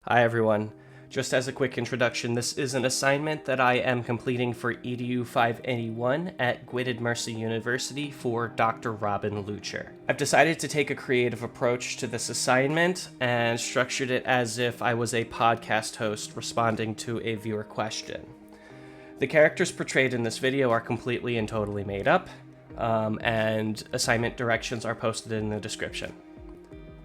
Hi everyone. Just as a quick introduction, this is an assignment that I am completing for EDU 581 at Gwynedd Mercy University for Dr. Robin Lucher. I've decided to take a creative approach to this assignment and structured it as if I was a podcast host responding to a viewer question. The characters portrayed in this video are completely and totally made up, and assignment directions are posted in the description.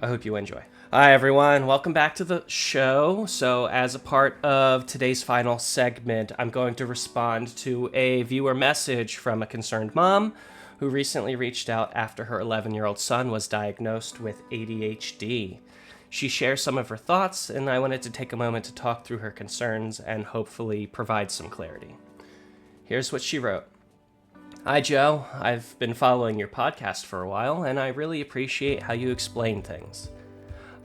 I hope you enjoy. Hi everyone, welcome back to the show. So as a part of today's final segment, I'm going to respond to a viewer message from a concerned mom who recently reached out after her 11-year-old son was diagnosed with ADHD. She shares some of her thoughts, and I wanted to take a moment to talk through her concerns and hopefully provide some clarity. Here's what she wrote. Hi Joe, I've been following your podcast for a while, and I really appreciate how you explain things.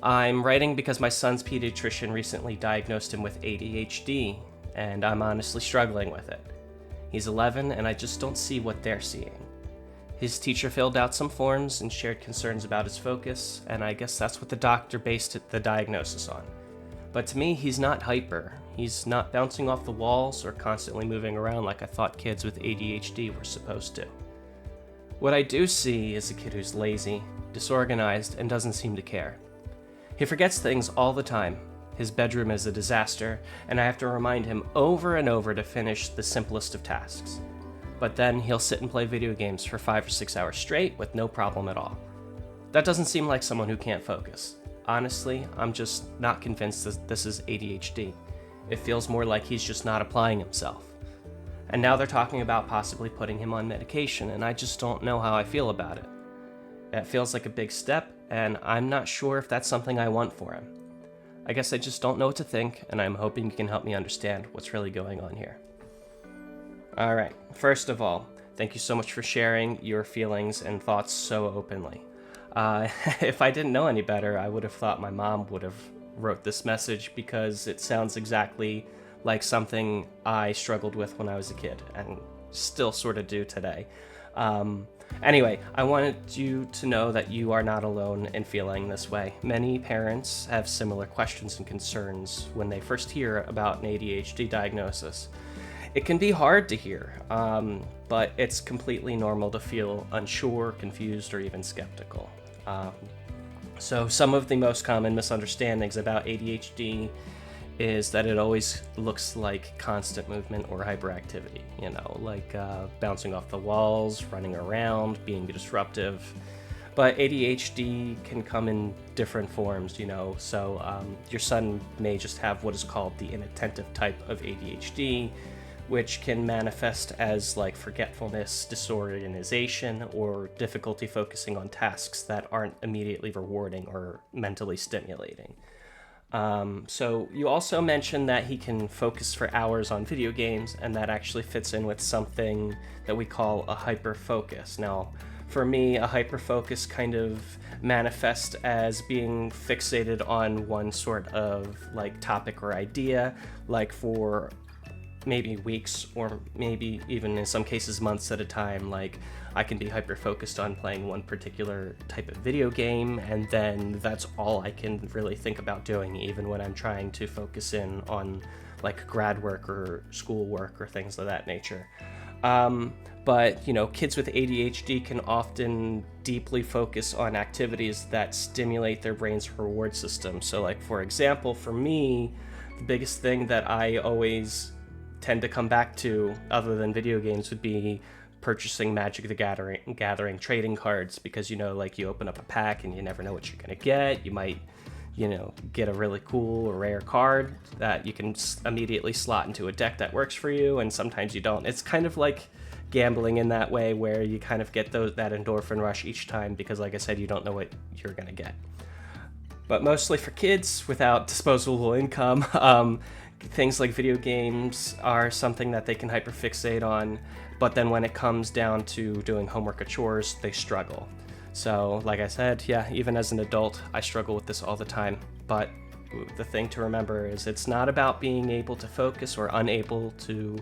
I'm writing because my son's pediatrician recently diagnosed him with ADHD, and I'm honestly struggling with it. He's 11, and I just don't see what they're seeing. His teacher filled out some forms and shared concerns about his focus, and I guess that's what the doctor based the diagnosis on. But to me, he's not hyper. He's not bouncing off the walls or constantly moving around like I thought kids with ADHD were supposed to. What I do see is a kid who's lazy, disorganized, and doesn't seem to care. He forgets things all the time. His bedroom is a disaster, and I have to remind him over and over to finish the simplest of tasks. But then he'll sit and play video games for 5 or 6 hours straight with no problem at all. That doesn't seem like someone who can't focus. Honestly, I'm just not convinced that this is ADHD. It feels more like he's just not applying himself. And now they're talking about possibly putting him on medication, and I just don't know how I feel about it. It feels like a big step, and I'm not sure if that's something I want for him. I guess I just don't know what to think, and I'm hoping you can help me understand what's really going on here. Alright, first of all, thank you so much for sharing your feelings and thoughts so openly. If I didn't know any better, I would have thought my mom would have wrote this message because it sounds exactly like something I struggled with when I was a kid, and still sort of do today. Anyway, I wanted you to know that you are not alone in feeling this way. Many parents have similar questions and concerns when they first hear about an ADHD diagnosis. It can be hard to hear, but it's completely normal to feel unsure, confused, or even skeptical. So some of the most common misunderstandings about ADHD is that it always looks like constant movement or hyperactivity, like bouncing off the walls, running around, being disruptive. But ADHD can come in different forms, so your son may just have what is called the inattentive type of ADHD, which can manifest as like forgetfulness, disorganization, or difficulty focusing on tasks that aren't immediately rewarding or mentally stimulating. So you also mentioned that he can focus for hours on video games, and that actually fits in with something that we call a hyperfocus. Now, for me, a hyperfocus kind of manifests as being fixated on one sort of like topic or idea, like for maybe weeks or maybe even in some cases months at a time. Like I can be hyper focused on playing one particular type of video game, and then that's all I can really think about doing, even when I'm trying to focus in on like grad work or school work or things of that nature. But kids with ADHD can often deeply focus on activities that stimulate their brain's reward system. So like, for example, for me, the biggest thing that I always tend to come back to, other than video games, would be purchasing Magic the Gathering trading cards, because you open up a pack and you never know what you're gonna get. You might get a really cool or rare card that you can immediately slot into a deck that works for you, and sometimes you don't. It's kind of like gambling in that way, where you kind of get that endorphin rush each time, because like I said, you don't know what you're gonna get. But mostly for kids without disposable income, things like video games are something that they can hyperfixate on, but then when it comes down to doing homework or chores, they struggle. So like I said, even as an adult, I struggle with this all the time. But the thing to remember is it's not about being able to focus or unable to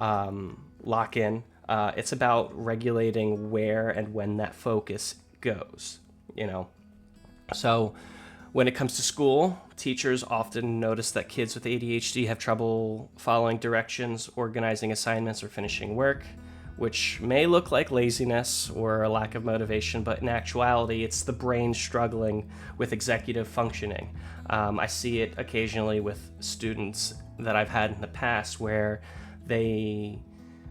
lock in. It's about regulating where and when that focus goes, So When it comes to school, teachers often notice that kids with ADHD have trouble following directions, organizing assignments, or finishing work, which may look like laziness or a lack of motivation, but in actuality, it's the brain struggling with executive functioning. I see it occasionally with students that I've had in the past where they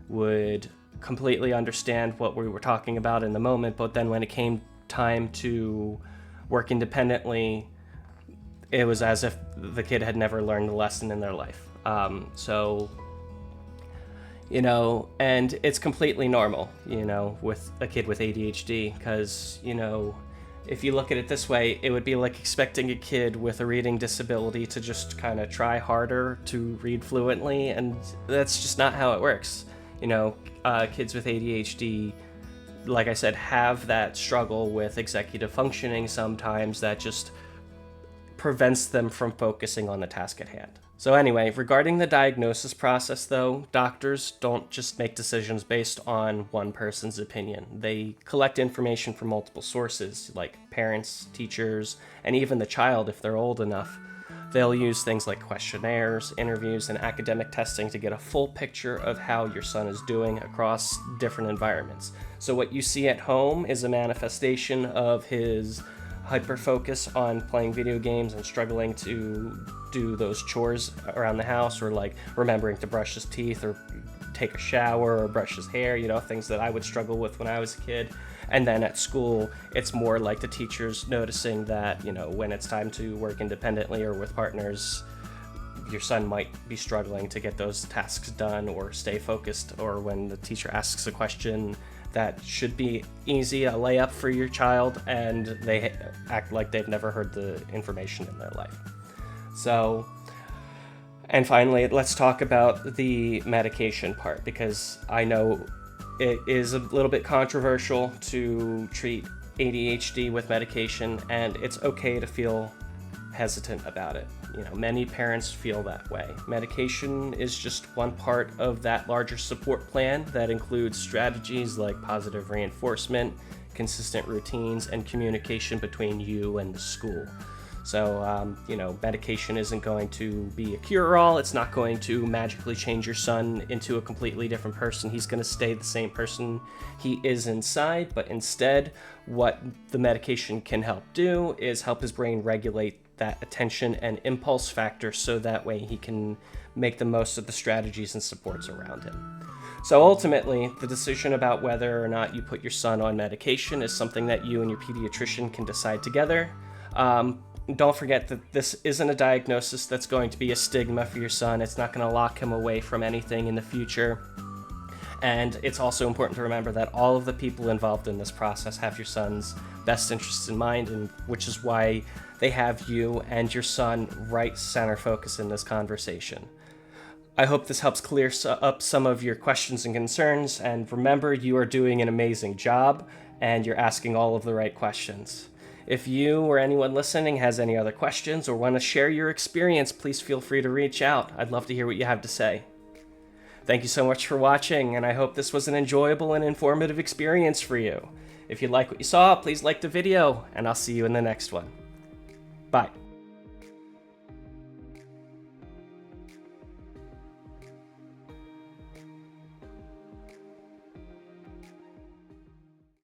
would completely understand what we were talking about in the moment, but then when it came time to work independently, it was as if the kid had never learned a lesson in their life. And it's completely normal, with a kid with ADHD, because, if you look at it this way, it would be like expecting a kid with a reading disability to just kind of try harder to read fluently, and that's just not how it works. Kids with ADHD, like I said, have that struggle with executive functioning sometimes that just prevents them from focusing on the task at hand. So anyway, regarding the diagnosis process though, doctors don't just make decisions based on one person's opinion. They collect information from multiple sources, like parents, teachers, and even the child if they're old enough. They'll use things like questionnaires, interviews, and academic testing to get a full picture of how your son is doing across different environments. So what you see at home is a manifestation of his hyper-focus on playing video games and struggling to do those chores around the house, or like remembering to brush his teeth or take a shower or brush his hair, things that I would struggle with when I was a kid. And then at school, it's more like the teachers noticing that, when it's time to work independently or with partners, your son might be struggling to get those tasks done or stay focused, or when the teacher asks a question that should be easy, a layup for your child, and they act like they've never heard the information in their life. And finally, let's talk about the medication part, because I know it is a little bit controversial to treat ADHD with medication, and it's okay to feel hesitant about it. Many parents feel that way. Medication is just one part of that larger support plan that includes strategies like positive reinforcement, consistent routines, and communication between you and the school. So, medication isn't going to be a cure-all. It's not going to magically change your son into a completely different person. He's going to stay the same person he is inside, but instead, what the medication can help do is help his brain regulate that attention and impulse factor, so that way he can make the most of the strategies and supports around him. So ultimately, the decision about whether or not you put your son on medication is something that you and your pediatrician can decide together. Don't forget that this isn't a diagnosis that's going to be a stigma for your son. It's not going to lock him away from anything in the future. And it's also important to remember that all of the people involved in this process have your son's best interests in mind, and which is why they have you and your son right center focus in this conversation. I hope this helps clear up some of your questions and concerns, and remember, you are doing an amazing job, and you're asking all of the right questions. If you or anyone listening has any other questions or want to share your experience, please feel free to reach out. I'd love to hear what you have to say. Thank you so much for watching, and I hope this was an enjoyable and informative experience for you. If you like what you saw, please like the video, and I'll see you in the next one. Bye.